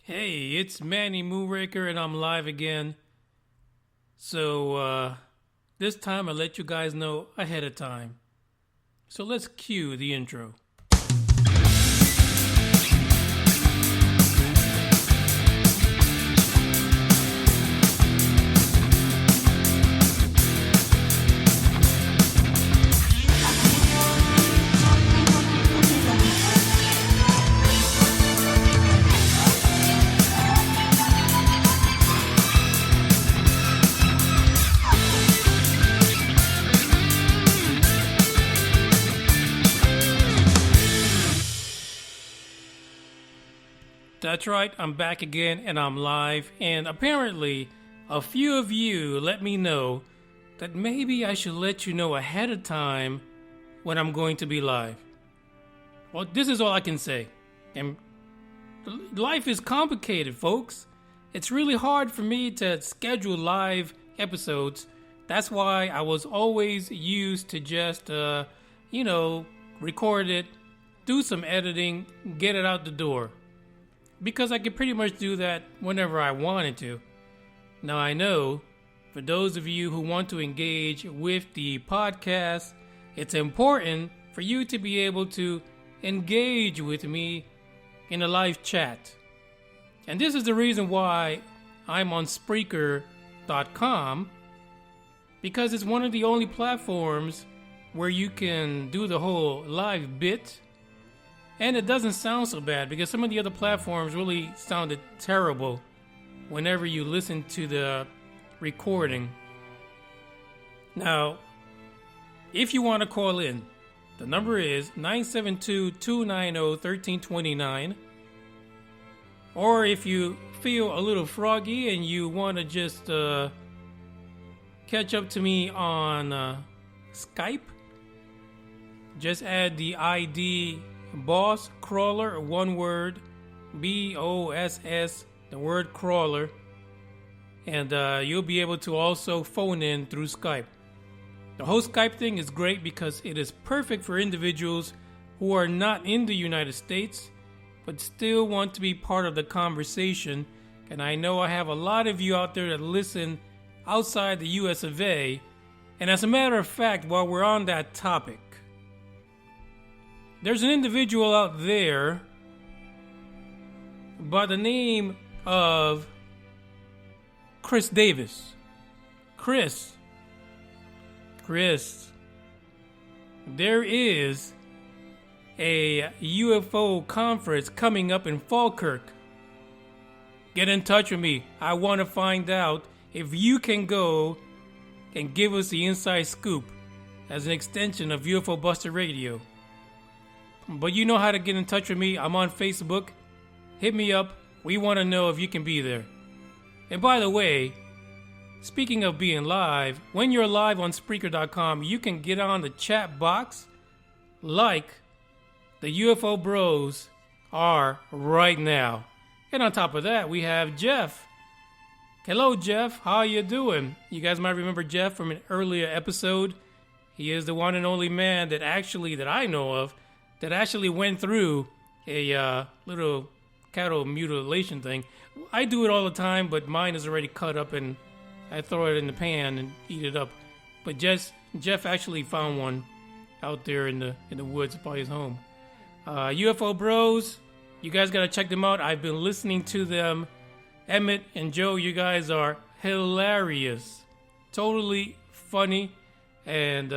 Hey, it's Manny Moonraker and I'm live again. So, this time I let you guys know ahead of time. So let's cue the intro. That's right, I'm back again and I'm live, and apparently a few of you let me know that maybe I should let you know ahead of time when I'm going to be live. Well, this is all I can say. And life is complicated, folks. It's really hard for me to schedule live episodes. That's why I was always used to just, record it, do some editing, get it out the door. Because I could pretty much do that whenever I wanted to. Now I know, for those of you who want to engage with the podcast, it's important for you to be able to engage with me in a live chat. And this is the reason why I'm on Spreaker.com, because it's one of the only platforms where you can do the whole live bit. And it doesn't sound so bad because some of the other platforms really sounded terrible whenever you listen to the recording. Now, if you want to call in, the number is 972-290-1329. Or if you feel a little froggy and you want to just catch up to me on Skype, just add the ID bosscrawler, one word, BOSS, the word crawler, and you'll be able to also phone in through Skype. The whole Skype thing is great because it is perfect for individuals who are not in the United States but still want to be part of the conversation. And I know I have a lot of you out there that listen outside the US of A. And as a matter of fact, while we're on that topic, there's an individual out there by the name of Chris Davis. Chris, there is a UFO conference coming up in Falkirk. Get in touch with me. I want to find out if you can go and give us the inside scoop as an extension of UFO Buster Radio. But you know how to get in touch with me. I'm on Facebook. Hit me up. We want to know if you can be there. And by the way, speaking of being live, when you're live on Spreaker.com, you can get on the chat box like the UFO Bros are right now. And on top of that, we have Jeff. Hello, Jeff. How you doing? You guys might remember Jeff from an earlier episode. He is the one and only man that I know of, that actually went through a little cattle mutilation thing. I do it all the time, but mine is already cut up and I throw it in the pan and eat it up. But Jeff actually found one out there in the woods by his home. UFO Bros, you guys gotta check them out. I've been listening to them. Emmett and Joe, you guys are hilarious. Totally funny. And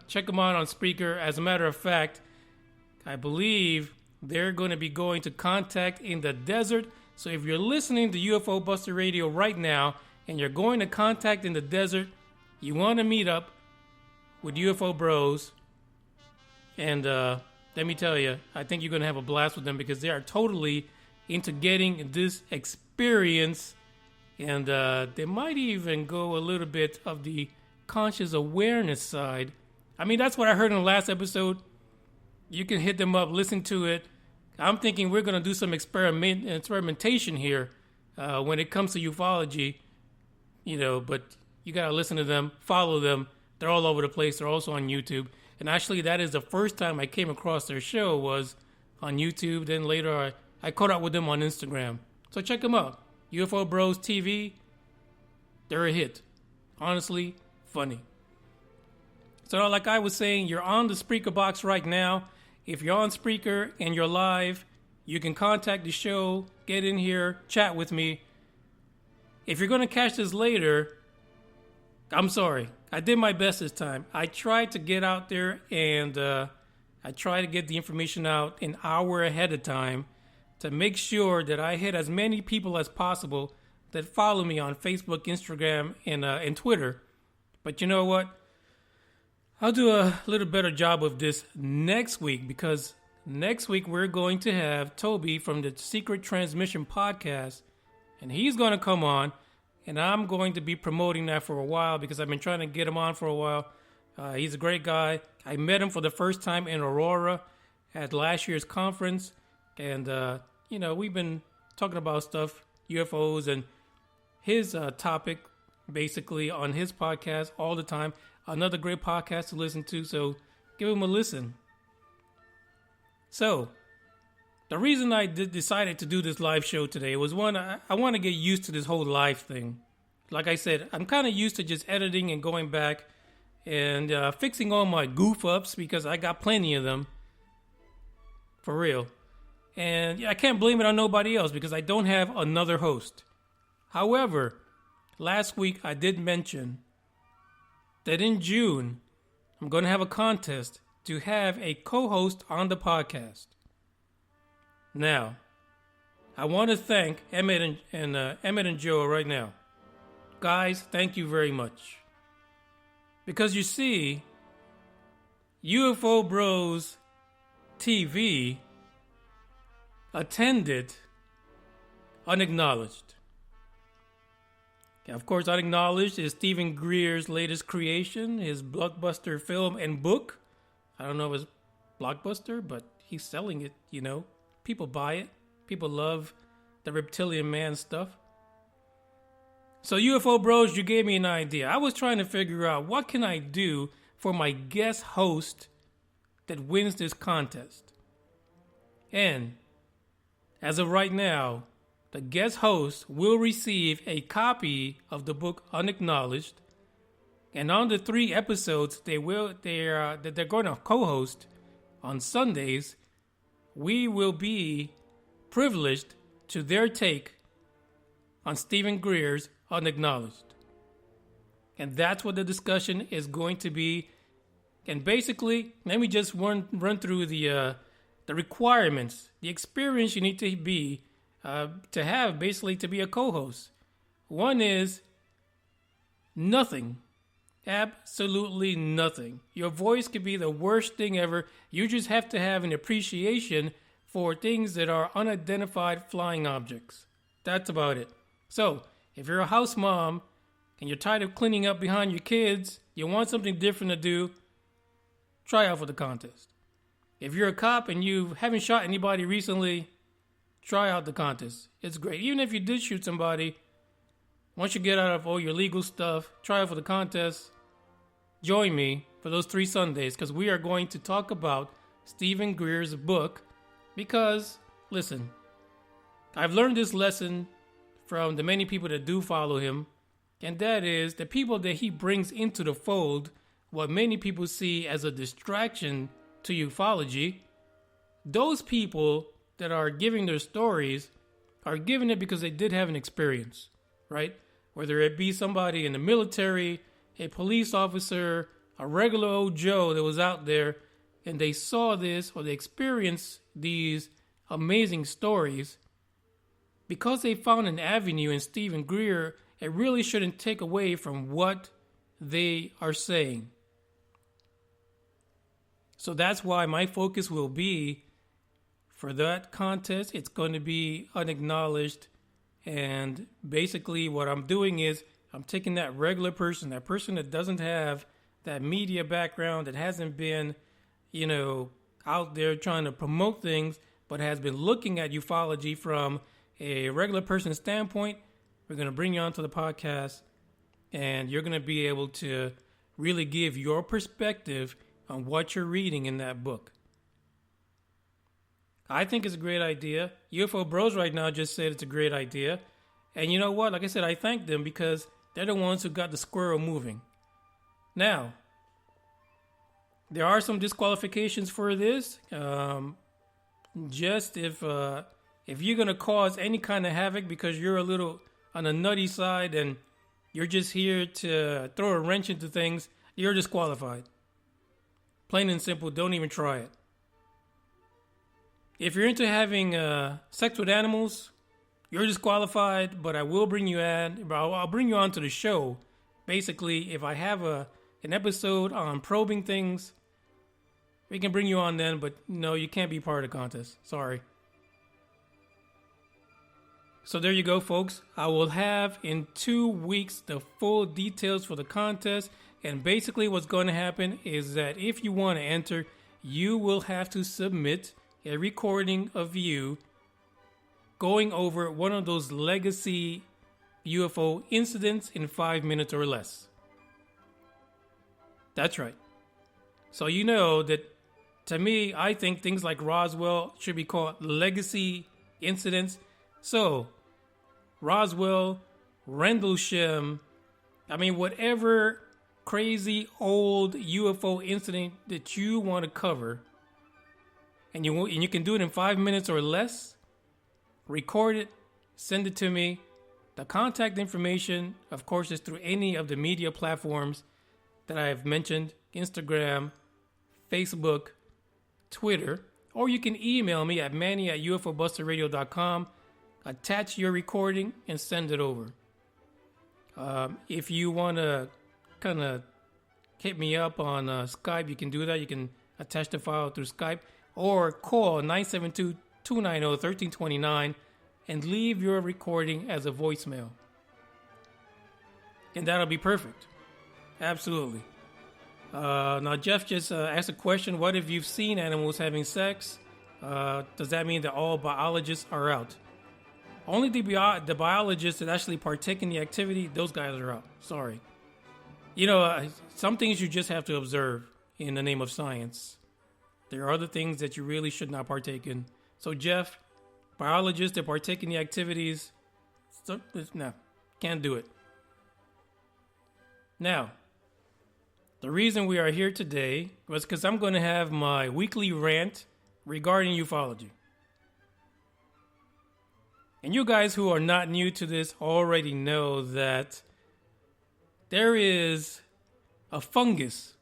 check them out on Spreaker. As a matter of fact, I believe they're going to be going to Contact in the Desert. So if you're listening to UFO Buster Radio right now and you're going to Contact in the Desert, you want to meet up with UFO Bros. And let me tell you, I think you're going to have a blast with them because they are totally into getting this experience. And they might even go a little bit of the conscious awareness side. I mean, that's what I heard in the last episode. You can hit them up, listen to it. I'm thinking we're going to do some experimentation here when it comes to ufology, but you got to listen to them, follow them. They're all over the place. They're also on YouTube. And actually, that is the first time I came across their show was on YouTube. Then later, I caught up with them on Instagram. So check them out. UFO Broz TV. They're a hit. Honestly, funny. So like I was saying, you're on the Spreaker box right now. If you're on Spreaker and you're live, you can contact the show, get in here, chat with me. If you're going to catch this later, I'm sorry. I did my best this time. I tried to get out there and I tried to get the information out an hour ahead of time to make sure that I hit as many people as possible that follow me on Facebook, Instagram, and Twitter. But you know what? I'll do a little better job of this next week, because next week we're going to have Toby from the Secret Transmission podcast, and he's going to come on, and I'm going to be promoting that for a while because I've been trying to get him on for a while. He's a great guy. I met him for the first time in Aurora at last year's conference, and we've been talking about stuff, UFOs, and his topic basically on his podcast all the time. Another great podcast to listen to, so give him a listen. So, the reason I decided to do this live show today was, one, I want to get used to this whole live thing. Like I said, I'm kind of used to just editing and going back and fixing all my goof-ups, because I got plenty of them. For real. And I can't blame it on nobody else because I don't have another host. However, last week I did mention that in June, I'm going to have a contest to have a co-host on the podcast. Now, I want to thank Emmett and Joe right now. Guys, thank you very much. Because you see, UFO Broz TV attended Unacknowledged. Of course, Unacknowledged is Stephen Greer's latest creation, his blockbuster film and book. I don't know if it's blockbuster, but he's selling it, People buy it. People love the reptilian man stuff. So UFO Broz, you gave me an idea. I was trying to figure out what can I do for my guest host that wins this contest. And as of right now, the guest host will receive a copy of the book Unacknowledged, and on the 3 episodes that they're going to co-host on Sundays, we will be privileged to their take on Stephen Greer's Unacknowledged. And that's what the discussion is going to be. And basically, let me just run through the requirements, the experience you need to have basically to be a co-host. One is nothing. Absolutely nothing. Your voice could be the worst thing ever. You just have to have an appreciation for things that are unidentified flying objects. That's about it. So, if you're a house mom and you're tired of cleaning up behind your kids, you want something different to do, try out for the contest. If you're a cop and you haven't shot anybody recently, try out the contest. It's great. Even if you did shoot somebody, once you get out of all your legal stuff, try out for the contest. Join me for those 3 Sundays, because we are going to talk about Stephen Greer's book. Because, listen, I've learned this lesson from the many people that do follow him, and that is the people that he brings into the fold, what many people see as a distraction to ufology. Those people that are giving their stories are giving it because they did have an experience, right? Whether it be somebody in the military, a police officer, a regular old Joe that was out there, and they saw this or they experienced these amazing stories. Because they found an avenue in Stephen Greer, it really shouldn't take away from what they are saying. So that's why my focus will be, for that contest, it's going to be Unacknowledged. And basically what I'm doing is I'm taking that regular person, that person that doesn't have that media background, that hasn't been, out there trying to promote things, but has been looking at ufology from a regular person's standpoint. We're going to bring you onto the podcast, and you're going to be able to really give your perspective on what you're reading in that book. I think it's a great idea. UFO Bros right now just said it's a great idea. And you know what? Like I said, I thank them because they're the ones who got the squirrel moving. Now, there are some disqualifications for this. Just if you're gonna cause any kind of havoc because you're a little on the nutty side and you're just here to throw a wrench into things, you're disqualified. Plain and simple. Don't even try it. If you're into having sex with animals, you're disqualified. But I will bring you on. I'll bring you on to the show. Basically, if I have an episode on probing things, we can bring you on then, but no, you can't be part of the contest. Sorry. So there you go, folks. I will have in 2 weeks the full details for the contest. And basically what's going to happen is that if you want to enter, you will have to submit a recording of you going over one of those legacy UFO incidents in 5 minutes or less. That's right. So you know that, to me, I think things like Roswell should be called legacy incidents. So, Roswell, Rendlesham, whatever crazy old UFO incident that you want to cover, and you can do it in 5 minutes or less, record it, send it to me. The contact information, of course, is through any of the media platforms that I have mentioned: Instagram, Facebook, Twitter, or you can email me at manny@ufobusterradio.com. Attach your recording and send it over. If you want to kind of hit me up on Skype, you can do that. You can attach the file through Skype or call 972-290-1329 and leave your recording as a voicemail. And that'll be perfect. Absolutely. Now, Jeff just asked a question. What if you've seen animals having sex? Does that mean that all biologists are out? Only the biologists that actually partake in the activity, those guys are out. Sorry. Some things you just have to observe in the name of science. There are other things that you really should not partake in. So, Jeff, biologists that partake in the activities, no, can't do it. Now, the reason we are here today was because I'm going to have my weekly rant regarding ufology. And you guys who are not new to this already know that there is a fungus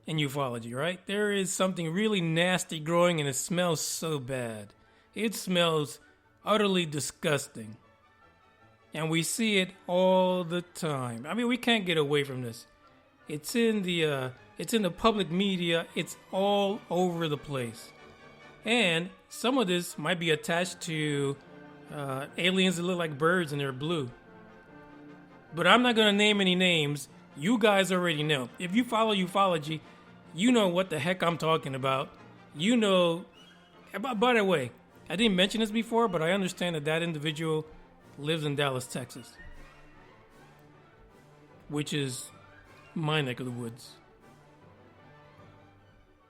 in ufology, right? There is something really nasty growing and it smells so bad. It smells utterly disgusting. And we see it all the time. We can't get away from this. It's in the public media. It's all over the place. And some of this might be attached to aliens that look like birds and they're blue. But I'm not going to name any names. You guys already know. If you follow ufology, you know what the heck I'm talking about. You know. By the way, I didn't mention this before, but I understand that individual lives in Dallas, Texas, which is my neck of the woods.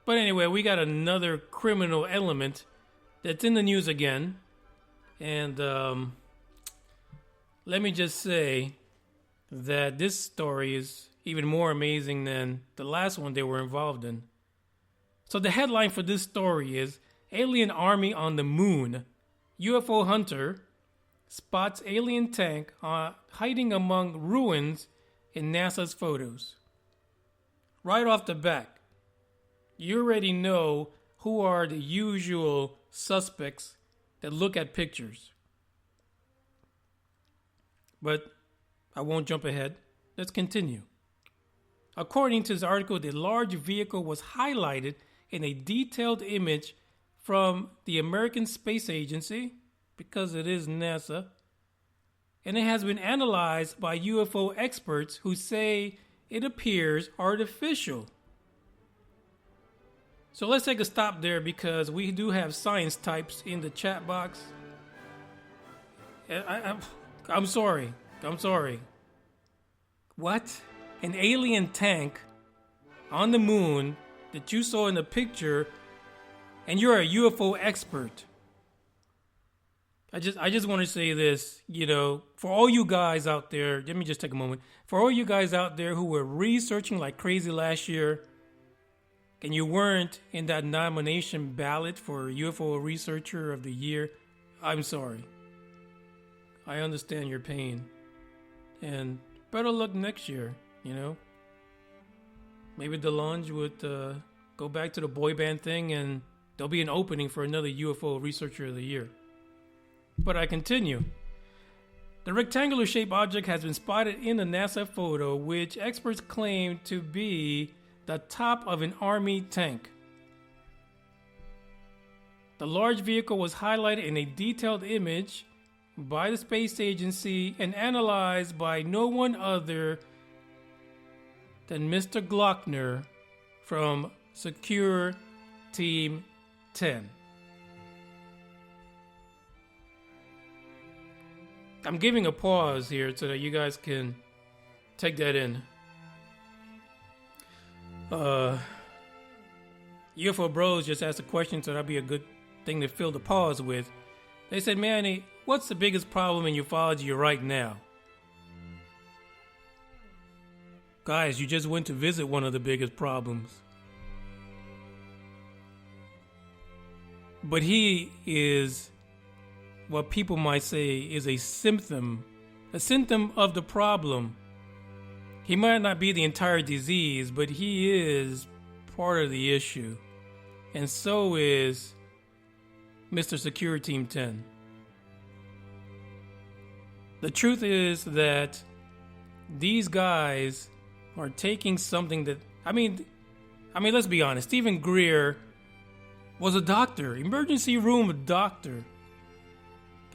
But anyway, we got another criminal element that's in the news again. And let me just say that this story is even more amazing than the last one they were involved in. So the headline for this story is Alien Army on the Moon. UFO Hunter spots alien tank hiding among ruins in NASA's photos. Right off the bat, you already know who are the usual suspects that look at pictures. But I won't jump ahead. Let's continue. According to this article, the large vehicle was highlighted in a detailed image from the American Space Agency, because it is NASA, and it has been analyzed by UFO experts who say it appears artificial. So let's take a stop there because we do have science types in the chat box. I'm sorry. What? An alien tank on the moon that you saw in the picture, and you're a UFO expert. I just want to say this, for all you guys out there, let me just take a moment. For all you guys out there who were researching like crazy last year and you weren't in that nomination ballot for UFO Researcher of the Year, I'm sorry. I understand your pain. And better luck next year, Maybe DeLonge would go back to the boy band thing and there'll be an opening for another UFO Researcher of the Year. But I continue. The rectangular shaped object has been spotted in the NASA photo, which experts claim to be the top of an Army tank. The large vehicle was highlighted in a detailed image by the space agency and analyzed by no one other than Mr. Glockner from Secure Team 10. I'm giving a pause here so that you guys can take that in. UFO Bros just asked a question, so that'd be a good thing to fill the pause with. They said, Manny, what's the biggest problem in ufology right now? Guys, you just went to visit one of the biggest problems. But he is what people might say is a symptom of the problem. He might not be the entire disease, but he is part of the issue. And so is Mr. Secure Team 10. The truth is that these guys are taking something that, I mean, let's be honest. Stephen Greer was a doctor, emergency room doctor.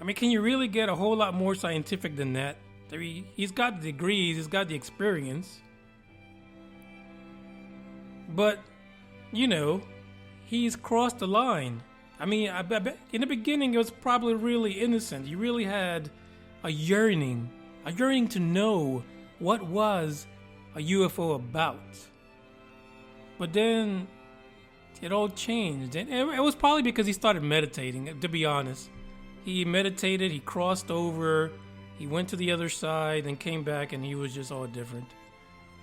I mean, can you really get a whole lot more scientific than that? I mean, he's got the degrees, he's got the experience. But, he's crossed the line. I mean, I bet in the beginning it was probably really innocent. He really had a yearning to know what was a UFO about. But then it all changed. And it was probably because he started meditating, to be honest. He meditated, he crossed over, he went to the other side and came back and he was just all different.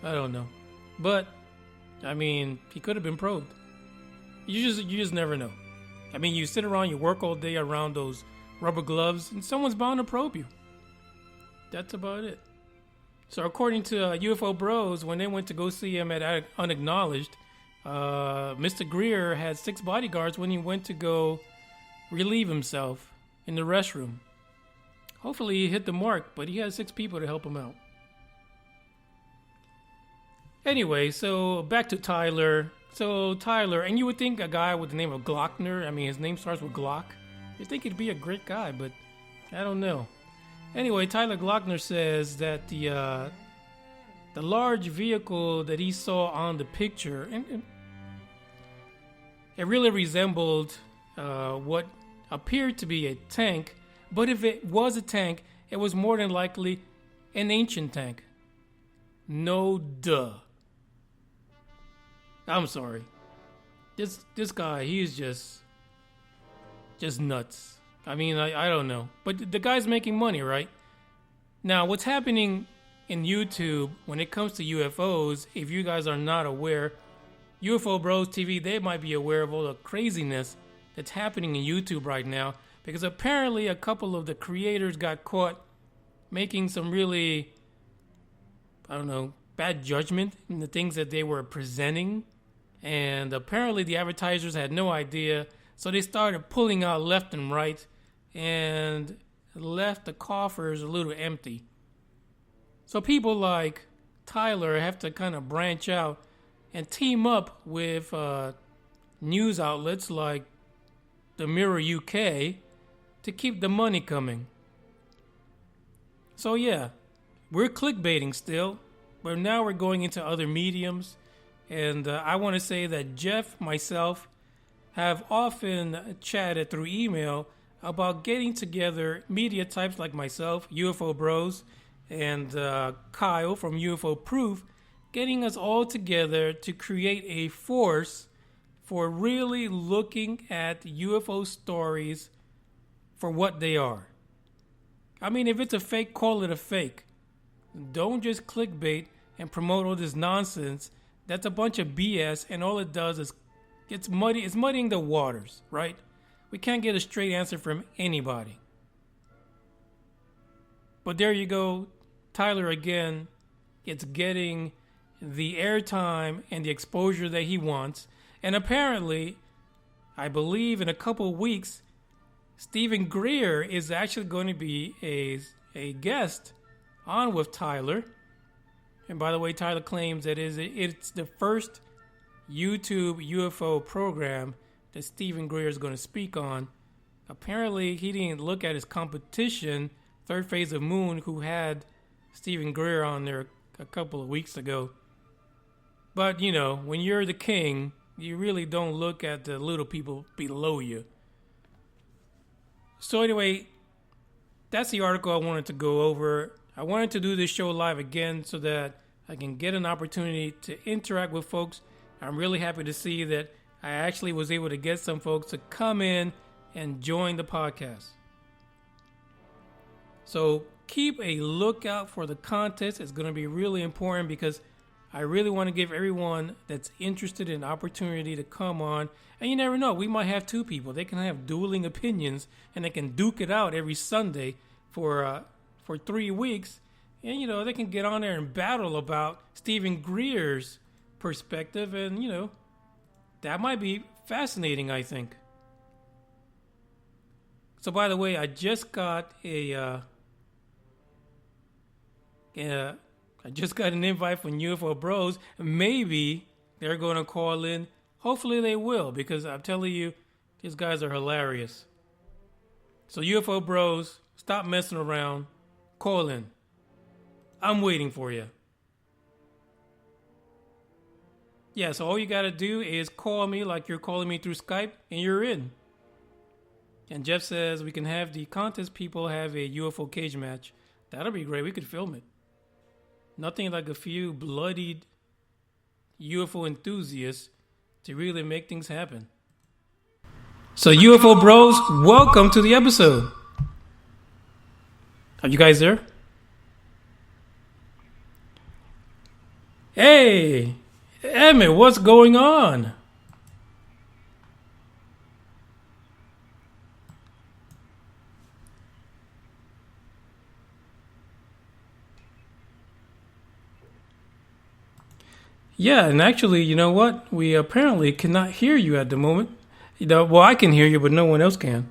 I don't know. But, I mean, he could have been probed. You just never know. I mean, you sit around, you work all day around those rubber gloves, and someone's bound to probe you. That's about it. So according to UFO Bros, when they went to go see him at Unacknowledged, Mr. Greer had 6 bodyguards when he went to go relieve himself in the restroom. Hopefully he hit the mark, but he had 6 people to help him out. Anyway, so back to Tyler. So Tyler, and you would think a guy with the name of Glockner, I mean his name starts with Glock, you'd think he'd be a great guy, but I don't know. Anyway, Tyler Glockner says that the large vehicle that he saw on the picture, and it really resembled what appeared to be a tank, but if it was a tank, it was more than likely an ancient tank. No duh. I'm sorry. This guy, he's just nuts. I mean, I don't know. But the guy's making money, right? Now, what's happening in YouTube when it comes to UFOs, if you guys are not aware, UFO Bros TV, they might be aware of all the craziness that's happening in YouTube right now, because apparently a couple of the creators got caught making some really, I don't know, bad judgment in the things that they were presenting. And apparently the advertisers had no idea, so they started pulling out left and right and left the coffers a little empty. So people like Tyler have to kind of branch out and team up with news outlets like the Mirror UK to keep the money coming. So yeah, we're clickbaiting still, but now we're going into other mediums. And I want to say that Jeff, myself, have often chatted through email about getting together media types like myself, UFO Bros, and Kyle from UFO Proof, getting us all together to create a force for really looking at UFO stories for what they are. I mean, if it's a fake, call it a fake. Don't just clickbait and promote all this nonsense. That's a bunch of BS, and all it does is it's muddying the waters, right? We can't get a straight answer from anybody. But there you go, Tyler again. It's getting the airtime and the exposure that he wants. And apparently, I believe in a couple of weeks, Stephen Greer is actually going to be a guest on with Tyler. And by the way, Tyler claims that it's the first YouTube UFO program that Stephen Greer is going to speak on. Apparently, he didn't look at his competition, Third Phase of Moon, who had Stephen Greer on there a couple of weeks ago. But, you know, when you're the king, you really don't look at the little people below you. So anyway, that's the article I wanted to go over. I wanted to do this show live again so that I can get an opportunity to interact with folks. I'm really happy to see that I actually was able to get some folks to come in and join the podcast. So keep a lookout for the contest. It's going to be really important because I really want to give everyone that's interested an opportunity to come on. And you never know, we might have two people. They can have dueling opinions and they can duke it out every Sunday for 3 weeks. And, you know, they can get on there and battle about Stephen Greer's perspective. And, you know, that might be fascinating, I think. So, by the way, I just got an invite from UFO Broz. Maybe they're going to call in. Hopefully they will, because I'm telling you, these guys are hilarious. So UFO Broz, stop messing around. Call in. I'm waiting for you. Yeah, so all you got to do is call me like you're calling me through Skype, and you're in. And Jeff says we can have the contest people have a UFO cage match. That'll be great. We could film it. Nothing like a few bloodied UFO enthusiasts to really make things happen. So UFO Broz, welcome to the episode. Are you guys there? Hey, Emmett, what's going on? Yeah, and actually, you know what? We apparently cannot hear you at the moment. You know, well, I can hear you, but no one else can.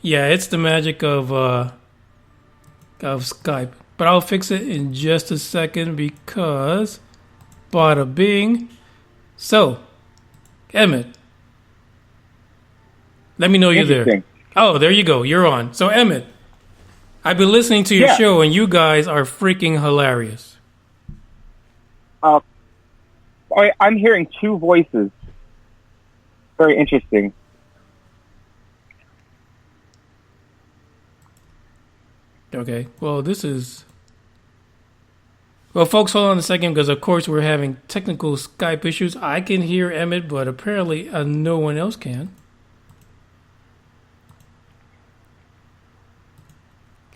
Yeah, it's the magic of Skype. But I'll fix it in just a second because bada bing. So, Emmett, let me know you're there. Oh, there you go. You're on. So, Emmett, I've been listening to your show, and you guys are freaking hilarious. I'm hearing two voices. Very interesting. Okay, well, Well, folks, hold on a second, because of course we're having technical Skype issues. I can hear Emmett, but apparently no one else can.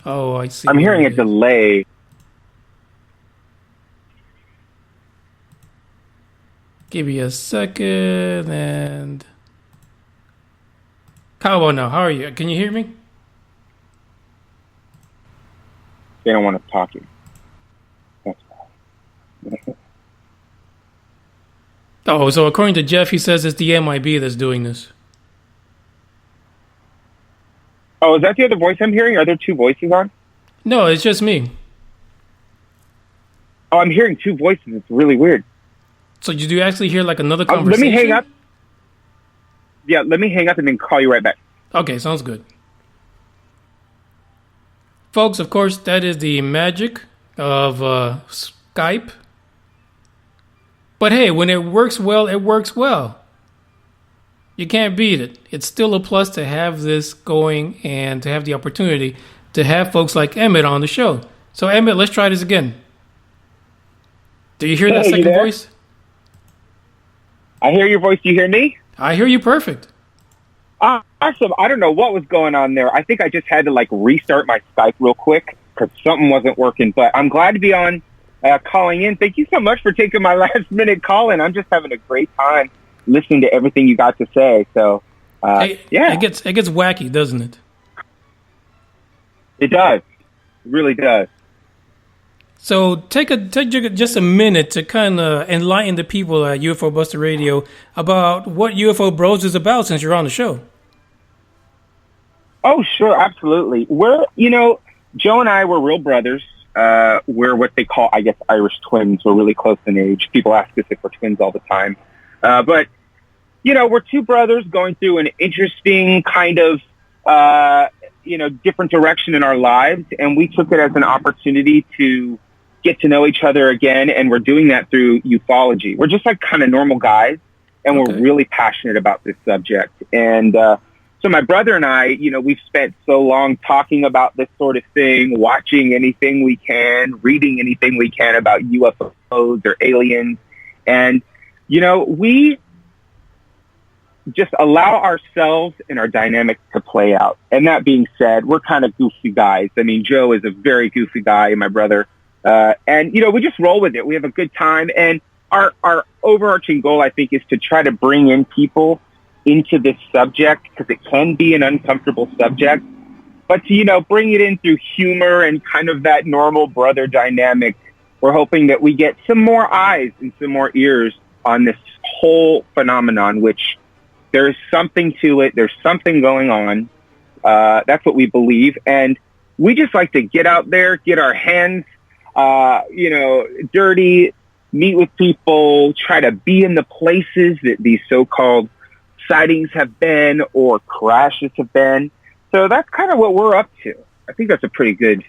Oh, I see. I'm hearing a delay. Give me a second, and how about now? How are you? Can you hear me? They don't want to talk to you. Oh, so according to Jeff, he says it's the MIB that's doing this. Oh, is that the other voice I'm hearing? Are there two voices on? No, it's just me. Oh, I'm hearing two voices. It's really weird. So you do actually hear like another conversation? Let me hang up. Yeah, let me hang up and then call you right back. Okay, sounds good. Folks, of course, that is the magic of Skype. But hey, when it works well, it works well. You can't beat it. It's still a plus to have this going and to have the opportunity to have folks like Emmett on the show. So Emmett, let's try this again. Do you hear that second voice? I hear your voice. Do you hear me? I hear you perfect. Awesome. I don't know what was going on there. I think I just had to like restart my Skype real quick because something wasn't working. But I'm glad to be on calling in. Thank you so much for taking my last minute call in. I'm just having a great time listening to everything you got to say. So, yeah. It gets wacky, doesn't it? It does. It really does. So take just a minute to kind of enlighten the people at UFO Buster Radio about what UFO Broz is about since you're on the show. Oh, sure. Absolutely. Joe and I were real brothers. We're what they call, I guess, Irish twins. We're really close in age. People ask us if we're twins all the time. But we're two brothers going through an interesting kind of, different direction in our lives. And we took it as an opportunity to get to know each other again. And we're doing that through ufology. We're just like kind of normal guys. And we're really passionate about this subject. And so my brother and I, we've spent so long talking about this sort of thing, watching anything we can, reading anything we can about UFOs or aliens. And, we just allow ourselves and our dynamics to play out. And that being said, we're kind of goofy guys. I mean, Joe is a very goofy guy, and my brother. And we just roll with it. We have a good time. And our overarching goal, I think, is to try to bring in people into this subject because it can be an uncomfortable subject. But to, bring it in through humor and kind of that normal brother dynamic, we're hoping that we get some more eyes and some more ears on this whole phenomenon, which there's something to it. There's something going on. That's what we believe. And we just like to get out there, get our hands, dirty, meet with people, try to be in the places that these so-called sightings have been or crashes have been. So that's kind of what we're up to. I think that's a pretty good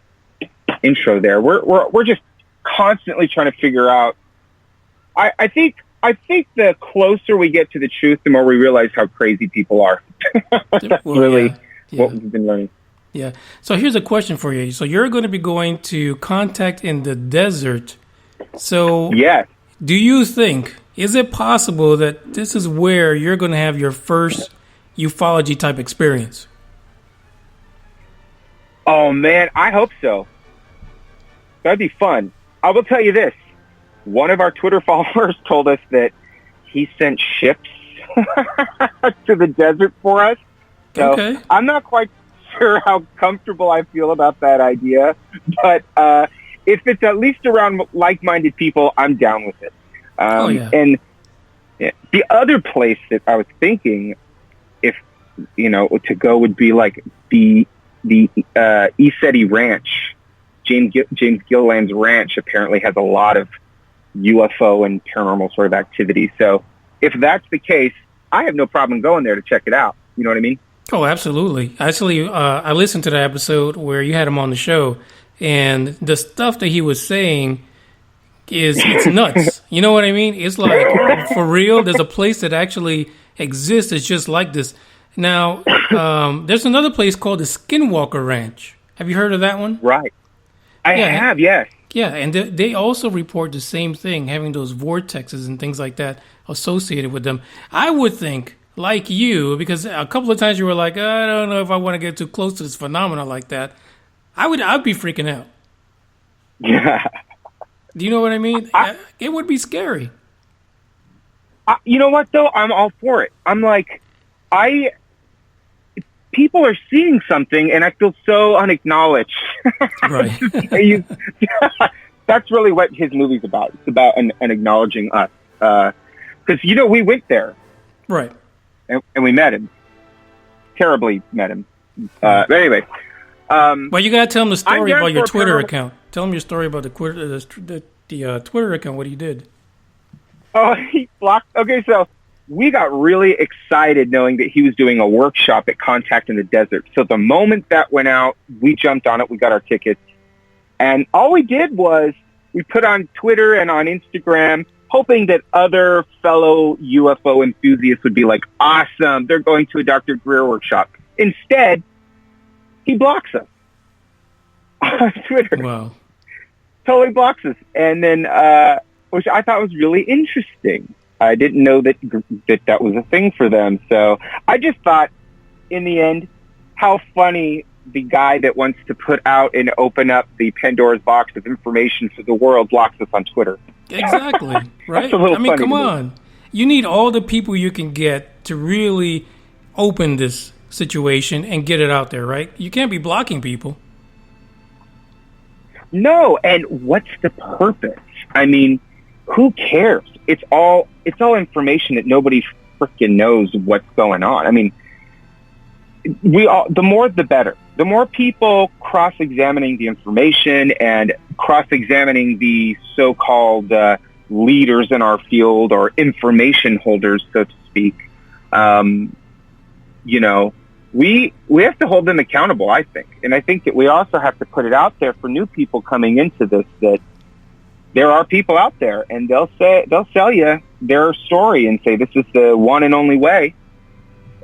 intro there. We're just constantly trying to figure out. I think the closer we get to the truth, the more we realize how crazy people are. That's what we've been learning. Yeah. So here's a question for you. So you're going to be going to contact in the desert. So yes. Do you think, is it possible that this is where you're going to have your first ufology type experience? Oh, man, I hope so. That'd be fun. I will tell you this. One of our Twitter followers told us that he sent ships to the desert for us. So okay. I'm not quite sure how comfortable I feel about that idea. But if it's at least around like-minded people, I'm down with it. And the other place that I was thinking, if, to go would be like the Isetti Ranch. James Gilliland's ranch apparently has a lot of UFO and paranormal sort of activity. So if that's the case, I have no problem going there to check it out. You know what I mean? Oh, absolutely. Actually, I listened to the episode where you had him on the show, and the stuff that he was saying it's nuts. You know what I mean? It's like, for real, there's a place that actually exists. It's just like this. Now, there's another place called the Skinwalker Ranch. Have you heard of that one? Right. I have, yes. Yeah, and they also report the same thing, having those vortexes and things like that associated with them. I would think, like you, because a couple of times you were like, I don't know if I want to get too close to this phenomena like that. I'd be freaking out. Yeah. Do you know what I mean? It would be scary. You know what, though? I'm all for it. I'm like, people are seeing something, and I feel so unacknowledged. Right. That's really what his movie's about. It's about an acknowledging us. Because, we went there. Right. And we met him. Terribly met him. But anyway. Well, you got to tell him the story about your Twitter account. Tell him your story about the Twitter account, what he did. Oh, he blocked. Okay, so we got really excited knowing that he was doing a workshop at Contact in the Desert. So the moment that went out, we jumped on it. We got our tickets. And all we did was we put on Twitter and on Instagram, hoping that other fellow UFO enthusiasts would be like, awesome, they're going to a Dr. Greer workshop. Instead, he blocks us on Twitter. Wow. Totally blocks us. And then, which I thought was really interesting. I didn't know that was a thing for them. So I just thought in the end, how funny the guy that wants to put out and open up the Pandora's box of information for the world blocks us on Twitter. Exactly, right? I mean, come on. You need all the people you can get to really open this situation and get it out there, right? You can't be blocking people. No, and what's the purpose? I mean, who cares? It's all information that nobody freaking knows what's going on. I mean, the more the better. The more people cross-examining the information and cross-examining the so-called leaders in our field, or information holders, so to speak, we have to hold them accountable, I think. And I think that we also have to put it out there for new people coming into this, that there are people out there, and they'll sell you their story and say, this is the one and only way.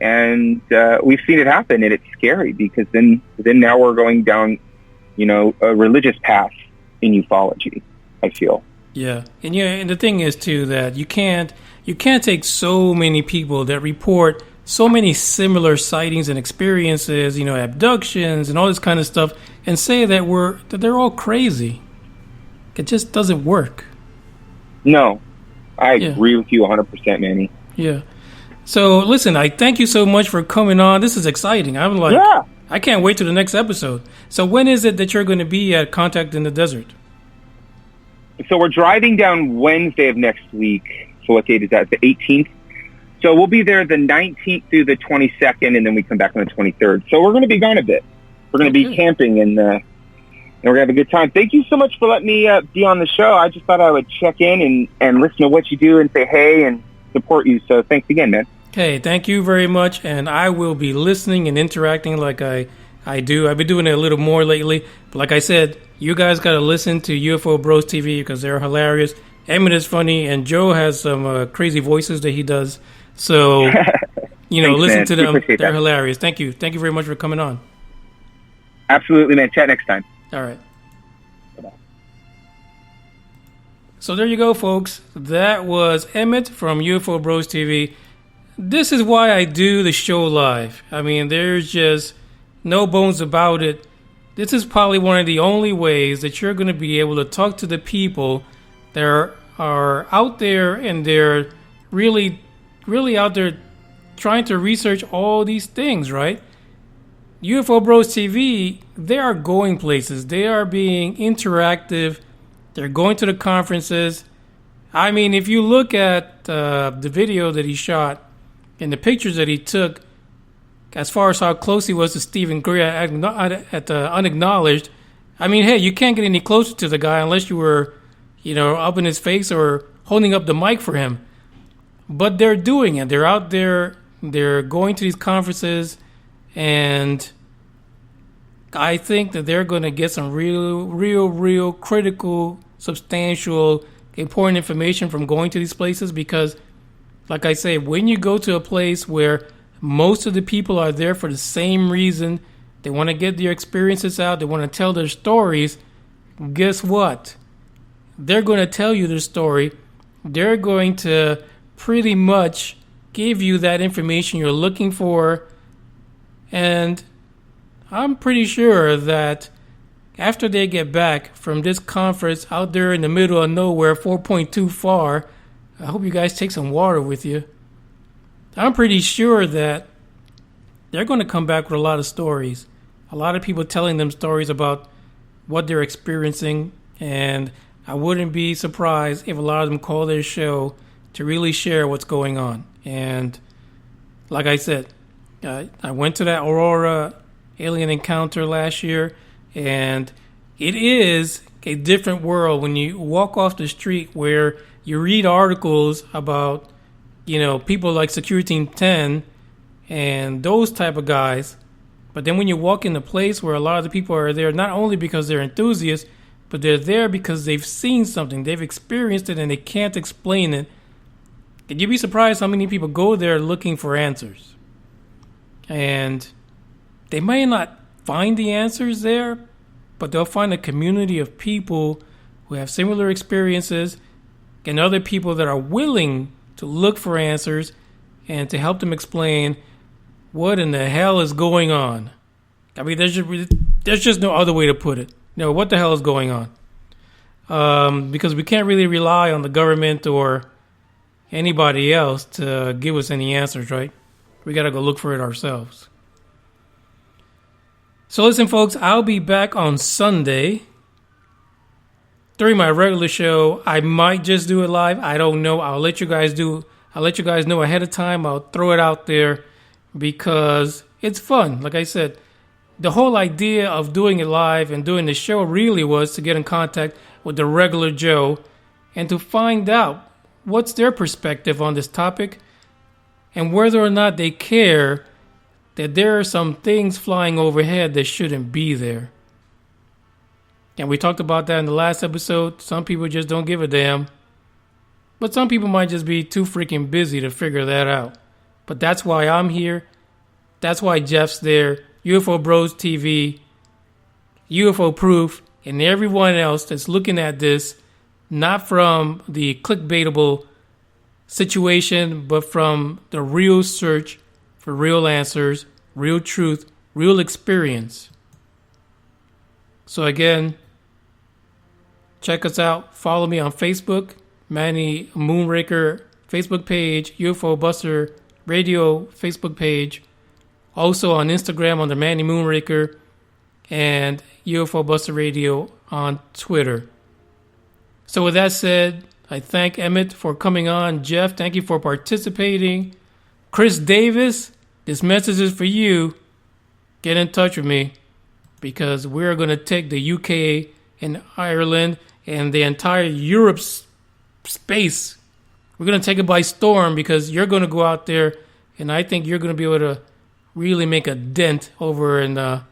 And we've seen it happen, and it's scary, because then now we're going down, a religious path in ufology, I feel. Yeah. And the thing is too that you can't take so many people that report so many similar sightings and experiences, abductions and all this kind of stuff, and say that they're all crazy. It just doesn't work. No, I agree with you 100%, Manny. Yeah. So listen, I thank you so much for coming on. This is exciting. I'm like, I can't wait to the next episode. So when is it that you're going to be at Contact in the Desert? So we're driving down Wednesday of next week. So what date is that? The 18th. So we'll be there the 19th through the 22nd, and then we come back on the 23rd. So we're going to be gone a bit. We're going to be camping, and we're going to have a good time. Thank you so much for letting me be on the show. I just thought I would check in and listen to what you do and say hey and support you. So thanks again, man. Hey, thank you very much, and I will be listening and interacting like I do. I've been doing it a little more lately, but like I said, you guys got to listen to UFO Broz TV because they're hilarious. Emmett is funny, and Joe has some crazy voices that he does. So, Thanks, listen to them. They're that. hilarious. Thank you. Thank you very much for coming on. Absolutely, man. Chat next time. All right. Bye-bye. So there you go, folks. That was Emmett from UFO Broz TV. This is why I do the show live. I mean, there's just no bones about it. This is probably one of the only ways that you're going to be able to talk to the people that are out there, and they're really, really out there trying to research all these things, right? UFO Broz TV, they are going places. They are being interactive. They're going to the conferences. I mean, if you look at the video that he shot and the pictures that he took, as far as how close he was to Stephen Greer at Unacknowledged, I mean, hey, you can't get any closer to the guy unless you were, up in his face or holding up the mic for him. But they're doing it. They're out there. They're going to these conferences, and I think that they're going to get some real critical, substantial, important information from going to these places, because like I say, when you go to a place where most of the people are there for the same reason, they want to get their experiences out, they want to tell their stories, guess what? They're going to tell you their story. They're going to pretty much give you that information you're looking for. And I'm pretty sure that after they get back from this conference out there in the middle of nowhere, 4.2 far, I hope you guys take some water with you. I'm pretty sure that they're going to come back with a lot of stories. A lot of people telling them stories about what they're experiencing. And I wouldn't be surprised if a lot of them call their show to really share what's going on. And like I said, I went to that Aurora alien encounter last year, and it is a different world when you walk off the street where you read articles about, people like Security Team 10 and those type of guys. But then when you walk in a place where a lot of the people are there, not only because they're enthusiasts, but they're there because they've seen something, they've experienced it, and they can't explain it. And you'd be surprised how many people go there looking for answers. And they may not find the answers there, but they'll find a community of people who have similar experiences and other people that are willing to look for answers and to help them explain What in the hell is going on? I mean, there's just no other way to put it. No, what the hell is going on? Because we can't really rely on the government or anybody else to give us any answers, right? We got to go look for it ourselves. So listen, folks, I'll be back on Sunday. During my regular show, I might just do it live. I don't know. I'll let you guys know ahead of time. I'll throw it out there because it's fun. Like I said, the whole idea of doing it live and doing the show really was to get in contact with the regular Joe and to find out what's their perspective on this topic and whether or not they care that there are some things flying overhead that shouldn't be there. And we talked about that in the last episode. Some people just don't give a damn. But some people might just be too freaking busy to figure that out. But that's why I'm here. That's why Jeff's there. UFO Broz TV, UFO Proof, and everyone else that's looking at this, not from the clickbaitable situation, but from the real search for real answers, real truth, real experience. So again, check us out. Follow me on Facebook, Manny Moonraker Facebook page, UFO Buster Radio Facebook page. Also on Instagram under Manny Moonraker and UFO Buster Radio on Twitter. So with that said, I thank Emmett for coming on. Jeff, thank you for participating. Chris Davis, this message is for you. Get in touch with me because we're going to take the UK and Ireland and the entire Europe space. We're going to take it by storm because you're going to go out there and I think you're going to be able to really make a dent over in that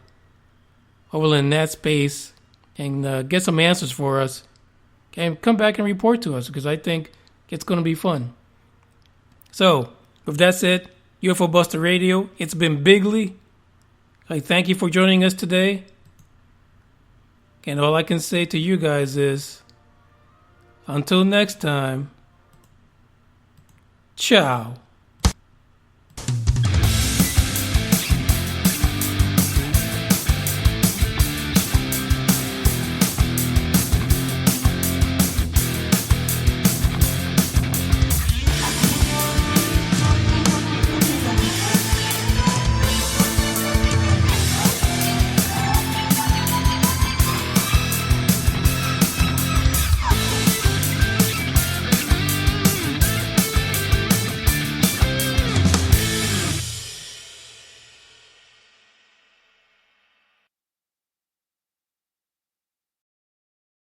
space and get some answers for us and come back and report to us because I think it's going to be fun. So, with that said, UFO Buster Radio, it's been Bigly. I thank you for joining us today. And all I can say to you guys is, until next time, ciao.